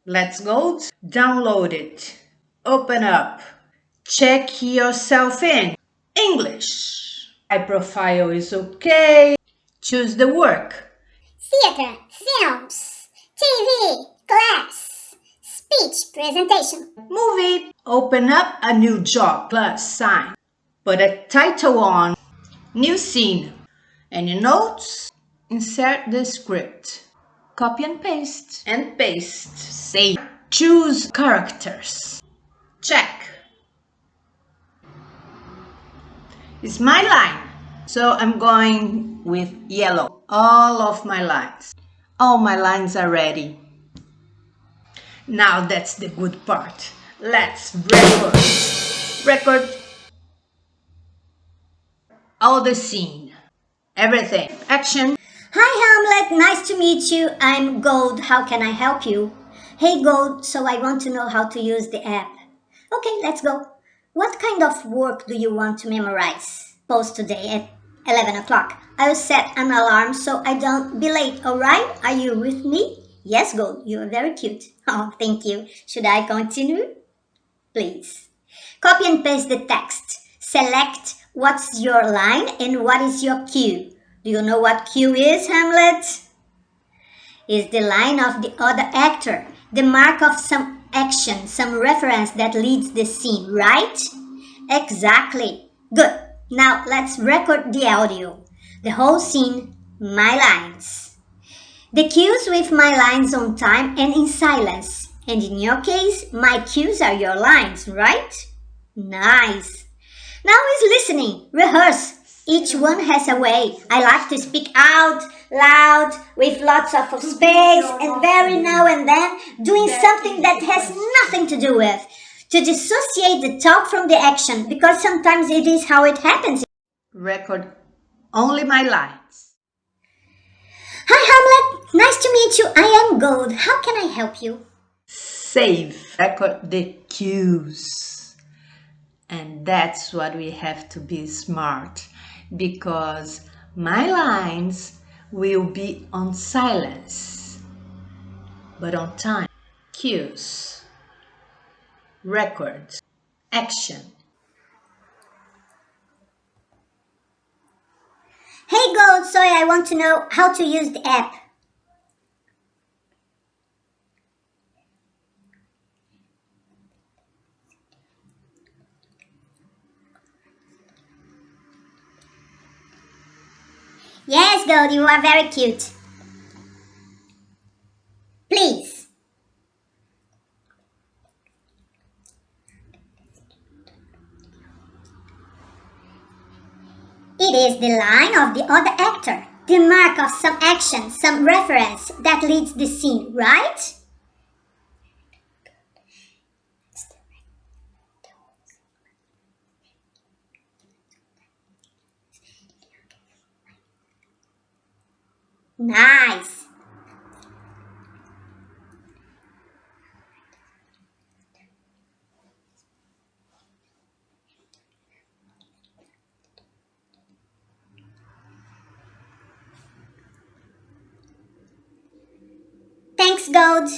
Let's go. Download it. Open up. Check yourself in. English. My profile is okay. Choose the work. Theater, films, TV, class, speech, presentation. Movie. Open up a new job. Plus sign. Put a title on. New scene. Any notes? Insert the script. Copy and paste. And paste. Save. Choose characters. Check. It's my line. So I'm going with yellow. All of my lines. All my lines are ready. Now that's the good part. Let's record. Record all the scene. Everything. Action. Hi Hamlet, nice to meet you. I'm Gold. How can I help you? Hey Gold, so I want to know how to use the app. Okay, let's go. What kind of work do you want to memorize? Post today at 11 o'clock. I'll set an alarm so I don't be late, alright? Are you with me? Yes, Gold, you are very cute. Oh, thank you. Should I continue? Please. Copy and paste the text. Select what's your line and what is your cue. Do you know what cue is, Hamlet? Is the line of the other actor, the mark of some action, some reference that leads the scene, right? Exactly. Good. Now let's record the audio. The whole scene, my lines. The cues with my lines on time and in silence. And in your case, my cues are your lines, right? Nice. Now is listening. Rehearse. Each one has a way. I like to speak out loud with lots of space and very now and then doing something that has nothing to do with. To dissociate the talk from the action because sometimes it is how it happens. Record only my lines. Hi Hamlet, nice to meet you. I am Gold. How can I help you? Save. Record the cues. And that's what we have to be smart, because my lines will be on silence, but on time. Cues. Record. Action. Hey Gold, sorry, I want to know how to use the app. Yes, Gold, you are very cute. Please. It is the line of the other actor, the mark of some action, some reference that leads the scene, right? Nice. Thanks, Gold.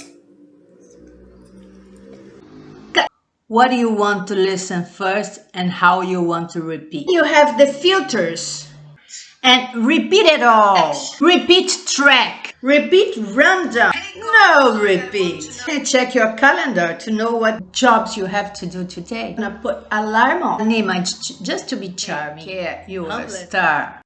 What do you want to listen first and how you want to repeat? You have the filters. And repeat it all. Repeat track. Repeat random. No repeat. And check your calendar to know what jobs you have to do today. I'm gonna put alarm on. Nima, just to be charming. You are a star.